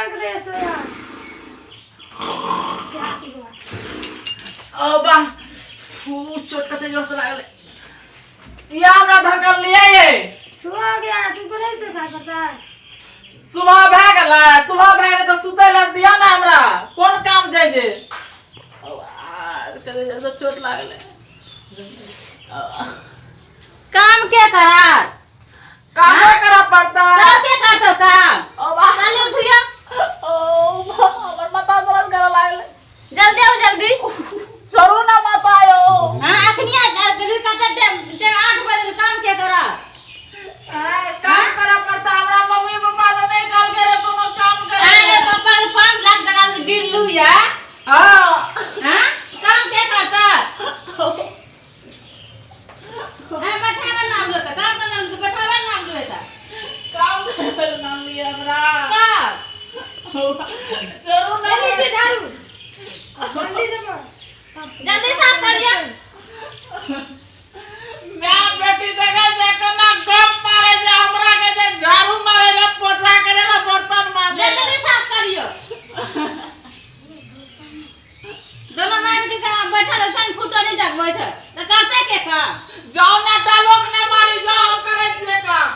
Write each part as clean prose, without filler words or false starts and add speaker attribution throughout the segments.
Speaker 1: कान के दे सो क्या हुआ
Speaker 2: ओ बा फू चोट कते जोर से लागले या हमरा धक्का लिए ये
Speaker 1: सो गया तू बोले तो का पता
Speaker 2: सुबह भागे तो सुते ला दिया ना हमरा कौन काम जाय जे कते जोर से चोट लागले
Speaker 3: काम क्या करा
Speaker 2: काम करा पड़ता
Speaker 3: तो क्या करतो काम
Speaker 2: ओ बा
Speaker 3: चल उठियो
Speaker 2: ओ बा हमर माथा दर्द करे लागले
Speaker 3: जल्दी आओ जल्दी
Speaker 2: छोड़ू ना माता आयो
Speaker 3: हां अखनिया जल्दी कते 8 बजे काम क्या करा
Speaker 2: काम करा पड़ता हमरा मम्मी पापा तो नहीं काल करे कोनो काम करे
Speaker 3: अरे पापा 5 लाख टका गिन लू या
Speaker 2: हां
Speaker 3: हां काम क्या करता ए बैठावा नाम लो त काम का नाम तो बैठावा नाम लो था
Speaker 2: काम करे नाम लिया हमरा
Speaker 3: का
Speaker 2: छोड़ू ना
Speaker 1: नीचे झाड़ू जल्दी से
Speaker 3: जल्दी साफ करिए
Speaker 2: मैं बेटी जगह से कना गप मारे जे हमरा के जे झाड़ू मारे रे पोछा करे ना बर्तन मांजे
Speaker 3: जल्दी साफ करियो दोनों माय बेटी का बैठल फन फुटो नहीं जगबै छै त करते के काम
Speaker 2: जाओ ना डालोक ने मारी जाओ हम करे छे काम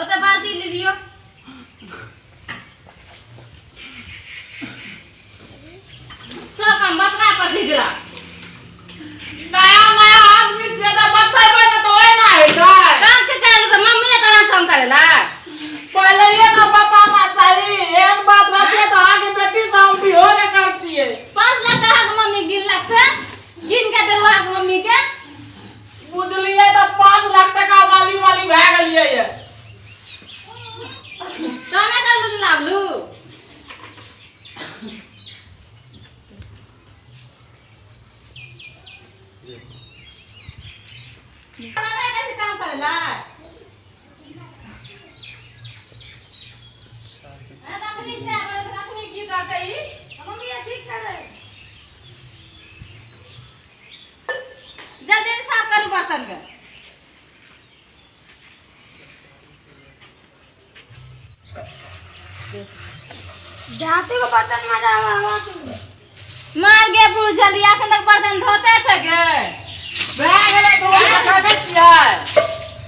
Speaker 3: ओते बाल्टी ले लियो सब काम बतरा पर दिगला
Speaker 2: नया आदमी जे त बताइबे न तो ओए ना है छै
Speaker 3: काम के करे तो मम्मी तरह काम करेला
Speaker 2: पहले ये ना बताना चाहिए एक बात रहती है तो आगे बेटी तो हम भी हो रे करती है
Speaker 3: 5 लाख टका के मम्मी गिनलक से गिन के देलवा मम्मी के
Speaker 2: बुझलिए तो 5 लाख टका वाली भै गेलिए ये
Speaker 3: कामे कर लावलू कैसे काम करेला रखनी चाहे रखनी की करते ही
Speaker 1: मम्मी ये ठीक कर रहे
Speaker 3: जल्दी साफ करू बर्तन के
Speaker 1: जाते को बर्तन मजा आवा तू
Speaker 3: मार गे पुर जल्दी अखन तक बर्तन धोते छ गे
Speaker 2: भै गेले तो खाबे छियै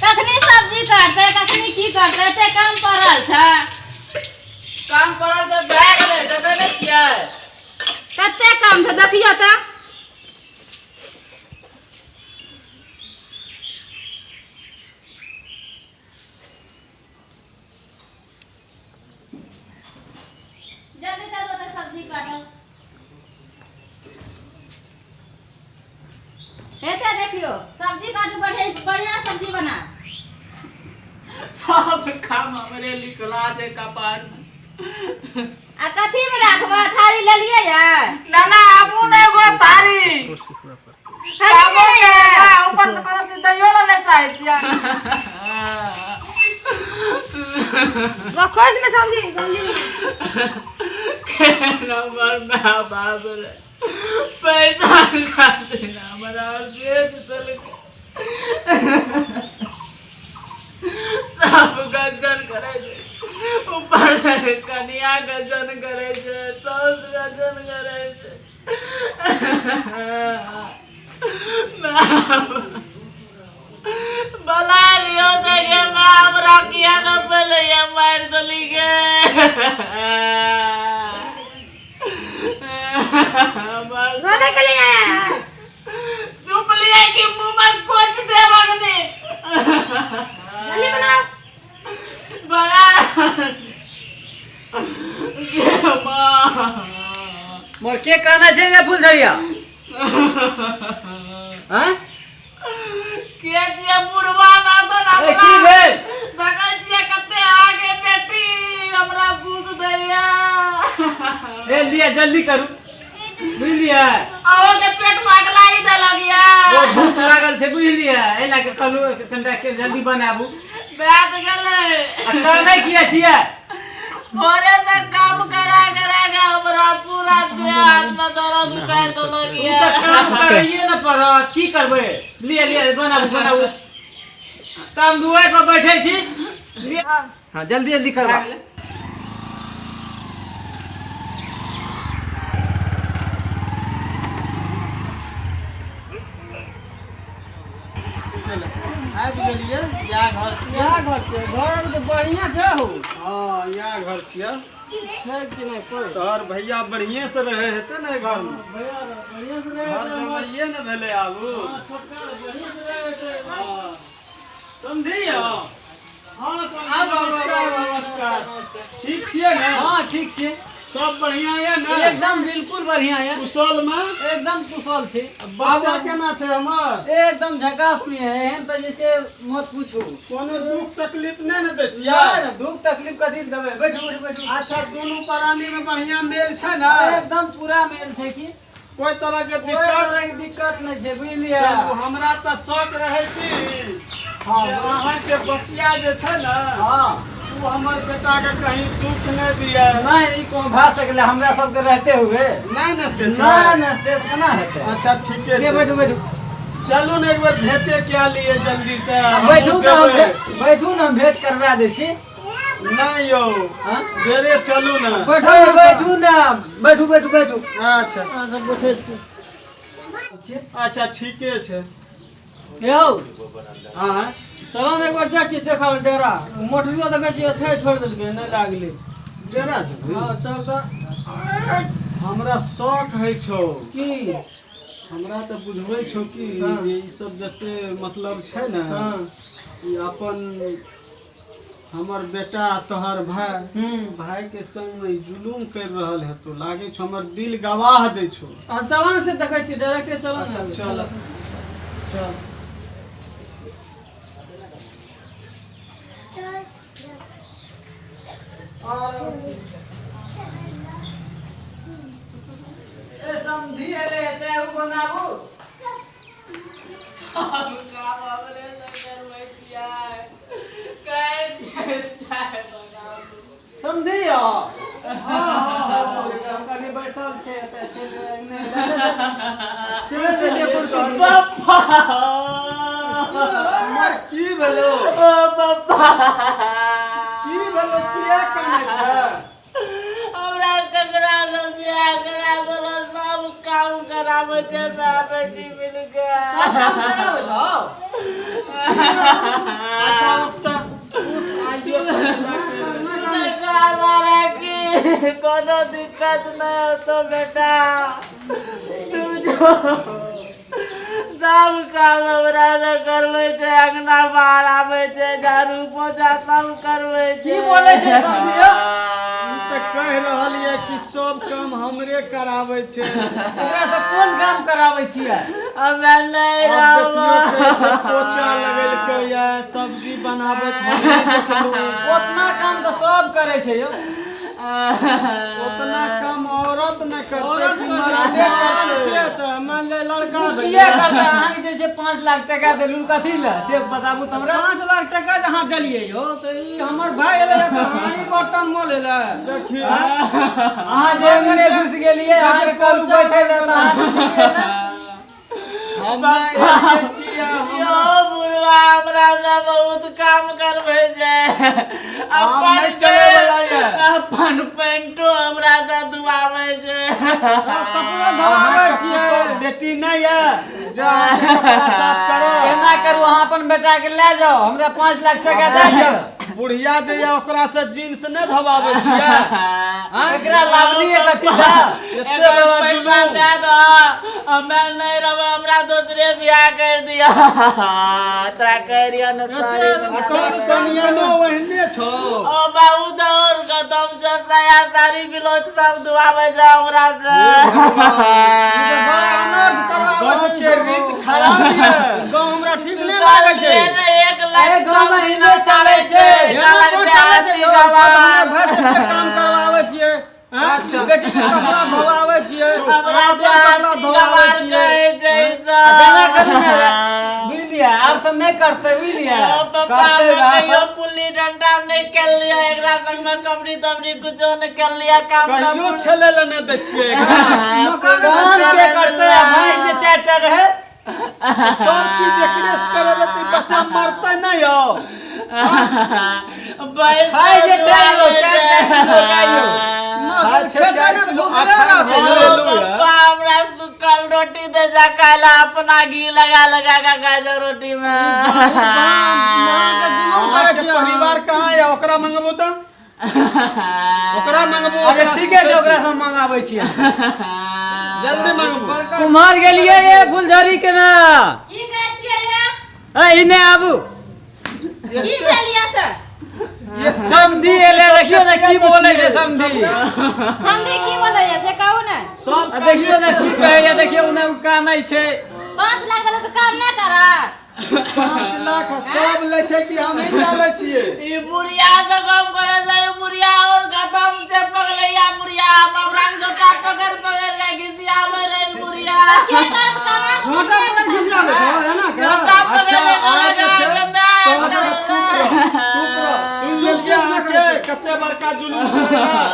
Speaker 3: कखनी सब्जी काटते कखनी की करते ते काम पड़ल छ
Speaker 2: काम परल से भै गेले देबे नै छियै
Speaker 3: कते काम छ देखियो त जल्दी चलो तो सब्जी काटो हेते देखियो सब्जी काटू बढ़िया सब्जी बना
Speaker 2: सब काम हमरे लिखला छै कपार में
Speaker 3: आ कथी में राखबा थारी ले लिए या
Speaker 2: ना ना आबू नै गो तारी
Speaker 3: थारी ले लिए
Speaker 2: ऊपर से कोनो चीज दैयो ना नै चाहे छियै
Speaker 1: रखो इसमें सब्जी
Speaker 2: नंबर में बाप रे पैसा खाते ना हमरा सेज तल सब गजन करे छै ऊपर से कन्या गजन करे छै सास गजन करे छै बला लियो देखे मैं हमरा किया न पहले ये मार दली गे
Speaker 1: रोने के लिए आया है
Speaker 2: चुप लिए कि मुंह में कोच दे बगने
Speaker 1: जल्दी बनाओ
Speaker 2: बना
Speaker 4: मोर के कहना छै रे फुलझड़िया हैं
Speaker 2: के जे बुढ़वा ना तो ना
Speaker 4: ए की भेल
Speaker 2: देखै छियै कते आगे बेटी हमरा दुख दैया
Speaker 4: ए लिया जल्दी करू बुझलिए
Speaker 2: आओ के पेट में अगला ही दे लगिया
Speaker 4: ओ भूख लागल छै बुझलिए ए ला के कहलू कनिटा के जल्दी बनाबू
Speaker 2: बैठ गेलै
Speaker 4: कर नहीं किया छिए
Speaker 2: भोरे से काम करा के हमरा पूरा देह हाथ में दर्द कर देलो
Speaker 4: तू तो काम करिए न पड़त की करबे लिए लिए बनाबू बनाबू तो हम दुआर पर बैठे छी। हाँ जल्दी जल्दी करवा।
Speaker 5: आबि गेलियै या घर छियै।
Speaker 4: घर छै, घर तो बढ़िया छै हो।
Speaker 5: हाँ या घर छियै।
Speaker 4: छै कि नहीं कोई?
Speaker 5: तोहर भैया बढ़िए से रहे हेते ने घर में।
Speaker 4: भैया बढ़िया से रहे
Speaker 5: घर जमाइए ने भेले आबू।
Speaker 4: बढ़िया से रहे। समझियो?
Speaker 5: हाँ नमस्कार नमस्कार। ठीक छियै ने?
Speaker 4: हाँ ठीक छै।
Speaker 5: सब बढ़िया है ने?
Speaker 4: एकदम बिल्कुल बढ़िया है।
Speaker 5: कुशल में?
Speaker 4: एकदम कुशल छै।
Speaker 5: बच्चा केना छै हमर?
Speaker 4: एकदम झकास में है। एहन तो जैसे मत पूछो।
Speaker 5: कोनो दुख तकलीफ नहीं न दै छियै?
Speaker 4: दुख तकलीफ कथी देबै? बैठो बैठो बैठो।
Speaker 5: अच्छा दोनों प्राणी में बढ़िया मेल छै ना?
Speaker 4: एकदम पूरा मेल छै कि
Speaker 5: कोई तरह के
Speaker 4: कोई तरह के दिक्कत नहीं छै, बुझलियै?
Speaker 5: चलू हमरा त शौक रहे छी।
Speaker 4: हाँ।
Speaker 5: जे अहाँ के बचिया जे छै ना,
Speaker 4: हाँ
Speaker 5: वो हमर बेटा के कहीं दुख नहीं दिए।
Speaker 4: नहीं ई कोन भा सकले हमरा सब के रहते हुए।
Speaker 5: नहीं न से छै?
Speaker 4: ना ना से केना हेतै?
Speaker 5: अच्छा ठीक है।
Speaker 4: बैठो बैठो।
Speaker 5: चलू ने एक बार भेंटे क्या लिए जल्दी से।
Speaker 4: बैठू
Speaker 5: हमहूँ
Speaker 4: ना हम
Speaker 5: जेबै।
Speaker 4: बैठू ना हम भेंट करवा दै छी।
Speaker 5: नहीं यो
Speaker 4: हाँ?
Speaker 5: देरे चलू ना।
Speaker 4: बैठो ना बैठू ना। बैठू बैठू बैठू।
Speaker 5: अच्छा
Speaker 4: सब बैठे छी।
Speaker 5: अच्छा ठीके छै।
Speaker 4: यौ
Speaker 5: हाँ
Speaker 4: चलो ना एक बार जा छी देखाव डेरा। मोटरियो देखै छी एथे छोड़ देलकै नहीं लागले।
Speaker 5: डेरा छै।
Speaker 4: हां चल त।
Speaker 5: हमरा शौक है छौ
Speaker 4: की
Speaker 5: हमरा तो बुझबै छौ कि
Speaker 4: हाँ।
Speaker 5: जे ई सब जते मतलब छै ना,
Speaker 4: हां
Speaker 5: ई अपन हमर बेटा तोहर भाई भाई के संग में जुलूम कर रहल है तो लागे छौ हमर दिल गवाह दे छौ।
Speaker 4: चलो ना से देखै छी डायरेक्ट चलो
Speaker 5: अच्छा
Speaker 4: ना।
Speaker 5: चल चल।
Speaker 4: ए समझी ले चाहे उ बनाबू।
Speaker 2: सब काम हमरे से करबै छियै। कहै छियै चाय बनाबू।
Speaker 4: समझियो? हां हम कनी बैठल छै एते चले दे पुरतो।
Speaker 2: पप्पा
Speaker 5: हमर की भेलो?
Speaker 2: ओ पप्पा
Speaker 5: की भेलो? किया काने छै?
Speaker 2: हमरा ककरा से बियाह करा देलो। सब काम कराबै छै माय बेटी मिल के।
Speaker 5: अच्छा उठ आइए
Speaker 2: कोनो दिक्कत नहीं हो तो बेटा तू जो सब काम हमरा से करबै छै। अंगना बाहर आबै छै, झाड़ू पोछा सब करबै छै।
Speaker 4: की बोले छै समझियो?
Speaker 5: त कह रहल ये कि सब काम हमरे कराबै छै।
Speaker 4: एकरा से कोन काम कराबै छियै?
Speaker 2: हमे नहीं
Speaker 5: अब देखियो
Speaker 2: रहबै।
Speaker 5: कहै छै पोछा लगेलकै या सब्जी बनाबत हमे देखलू।
Speaker 4: उतना काम तो सब करे छै यौ।
Speaker 5: उतना काम औरत न करते
Speaker 4: औरत
Speaker 5: कि
Speaker 4: को
Speaker 5: मर्द
Speaker 4: जाने
Speaker 5: करते।
Speaker 4: त मान ले लड़का ये करता अहाँ के जे छै 5 लाख टका देलु कथि ल से बताबू त हमरा। 5 लाख टका जहां देलिए यो त ई हमर भाई एले त हानि बर्तन मोल एले।
Speaker 5: देखिए
Speaker 4: अहाँ जे अंगने घुस गेलिए अहाँ के कल बैठे न त अहाँ
Speaker 5: हम ये किया
Speaker 2: यो बुढ़वा हमरा से बहुत काम करबै छै।
Speaker 5: नहीं चले वाला ये।
Speaker 2: अपन पेंटो हमरा से धुआबै छै।
Speaker 4: कपड़ा धोआबै छियै।
Speaker 5: बेटी नहीं है जा के कपड़ा साफ करो।
Speaker 4: केना करू अहाँ अपन बेटा के ले जाओ हमरा 5 लाख टका दे दियौ।
Speaker 5: बुढ़िया जे या ओकरा से जींस न धोबाबै छियै।
Speaker 4: एकरा लाभली कथि ला?
Speaker 5: एते बड़ा
Speaker 2: पैसा
Speaker 5: जुलूम।
Speaker 2: दे दो हमे नहीं रहबै। हमरा दूसरे बियाह कर दिया। तोरा करिया न
Speaker 5: अच्छा कनियानो ओहने छौ।
Speaker 2: ओ बहुत और कदम से साया साड़ी ब्लाउज सब धुआबै छै हमरा से।
Speaker 4: ई त बड़ा अनर्थ करबाबै
Speaker 5: गज के रीत खराब ये।
Speaker 4: गाँव हमरा ठीक नहीं लागे छै।
Speaker 2: 1 लाख
Speaker 4: ए गाँव में हिंदे चले छै। काम करवावे छियै।
Speaker 5: अच्छा।
Speaker 4: बेटी के कपड़ा धोवावे छियै।
Speaker 2: हमरा
Speaker 4: कपड़ा धोवावे छियै। केना करू ने रे? बुझलियै आब सब नहीं करते बुझलियै।
Speaker 2: कहियो पुल्ली डंडा नहीं खेल लिया। एकरा संग में कबड्डी तबड्डी कुछो नहीं खेल लिया। काम
Speaker 5: कहियो
Speaker 2: धाम
Speaker 5: खेले ले न दै छियै।
Speaker 4: काम के करते भाई जे 4टा रहे
Speaker 5: सब चीज एकरे से करे ती बच्चा मरते नहीं हो
Speaker 2: भाई
Speaker 4: खाई जे चालो
Speaker 2: पप्पा हमरा सुखल रोटी दे जा काला अपना घी लगा लगा के खाए जो रोटी में
Speaker 5: परिवार कहाँ है ओकरा मंगबू तो ओकरा मंगबू
Speaker 4: अरे ठीक है ओकरा हम मंगाबै छी
Speaker 5: जल्दी मंगबू
Speaker 4: कुम्हार गेलिए ये फुलझड़ी के ना
Speaker 3: की कहै छियै ये
Speaker 4: इने आबू
Speaker 3: की भेलिया से
Speaker 4: समधी एले देखियो ना की बोले छै समधी
Speaker 3: समधी की बोलै है से कहू ने
Speaker 5: सब
Speaker 4: देखियो ना की कहै है देखियो ना कानै छै
Speaker 3: 5 लाख देले तो काम ना करा
Speaker 5: 5 लाख सब ले छै कि हम ही जाने छियै
Speaker 2: ई बुढ़िया के काम करे जाय बुढ़िया और खत्म से पगलैया बुढ़िया हमरा जोटा पकड़ पकड़ के घिसिया में रे बुढ़िया
Speaker 3: के करत कमा
Speaker 4: छोटा पर घिसिया ले छै है ना
Speaker 2: जोटा पकड़
Speaker 5: अच्छा,
Speaker 2: के
Speaker 5: चुप रह सुन ले आके कते बड़का जुलूम करेगा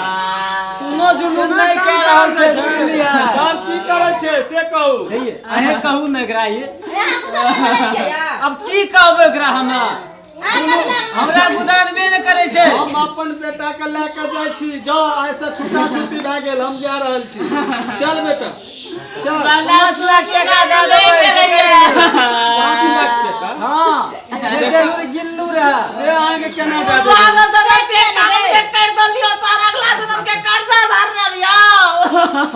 Speaker 4: कोनो जुलूम नहीं कर रहल छै सुनिया
Speaker 5: काम की करे छै से कहू
Speaker 4: अहे कहू न एकरा ये
Speaker 3: यहाँ कुछ नहीं छियै या
Speaker 4: अब की कहबै एकरा हमे हमरा गुदान में न करे छै
Speaker 5: हम अपन बेटा के लेके जाय छी जाओ ऐसे छुट्टा छुट्टी भए गेल हम जा रहल छी चल बेटा चल
Speaker 2: 50 लाख टका दे रहिए
Speaker 5: 5 लाख टका
Speaker 4: हां ये देलू गिल्लू रहा
Speaker 5: से आगे केना दे देबै
Speaker 2: बाबा तो के कर दलियो तार अगला जन्म के कर्जा धारने लियो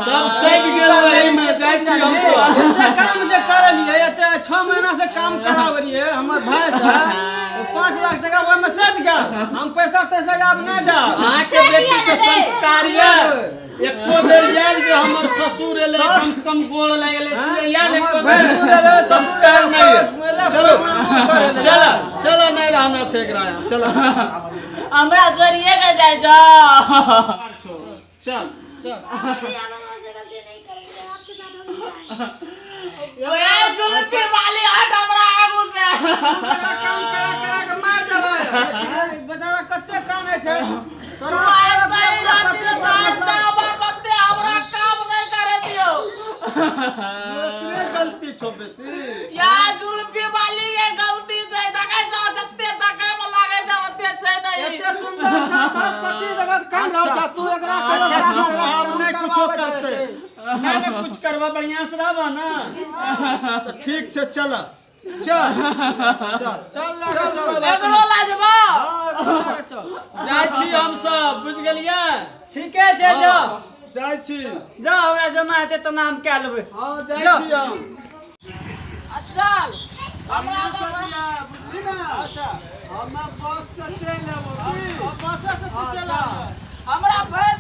Speaker 5: सब सैब गेल वही में जाय छी हम सब
Speaker 4: एते काम जे करलिए एते 6 महीना से काम करावलिए हमर भाई से 5 लाख टका ओय में सद गया हम पैसा तैसा याद नहीं दा
Speaker 5: अहाँ के बेटी के संस्कार ये एको बेर जान जो हमर ससुर एले कम से कम गोड़ लागले छियै याद एको बेर संस्कार नहीं है चलो चलो चलो नहीं रहना छै एकरा यहाँ चलो
Speaker 2: हमरा करिए के जाय जो
Speaker 5: चल
Speaker 1: आप हमसे गलती नहीं करेंगे आपके साथ हम जाएंगे
Speaker 2: ओए जुलसी वाली हट हमरा आगू से
Speaker 4: काम करा के मार देबै बेचारा कते काने छै तोरा
Speaker 2: हमरा काम नहीं करे दियो
Speaker 5: एकरे गलती छौ बेसी
Speaker 2: या जुल्फी वाली के गलती छै देखे छ जत्ते देखे में लागे छ ओते छै नहीं
Speaker 4: एते सुंदर पति जगत काम रहौ छ तू एकरा
Speaker 5: नहीं कुछो करते नहीं कुछ करवा बढ़िया से रहबा ना तो ठीक छै चल चल चल
Speaker 2: एकरो लाजबा
Speaker 5: जाय छी हम सब बुझ गेलियै
Speaker 4: ठीके छै जाओ
Speaker 5: जाय छी
Speaker 4: जाओ हमरा जना हेतै तना हम कए लेबै
Speaker 5: हां जाय छी हम
Speaker 2: चल
Speaker 5: हमरा तो बुझली ना अच्छा हम बस से चल लेबो
Speaker 4: बस से
Speaker 5: चला
Speaker 2: हमरा भर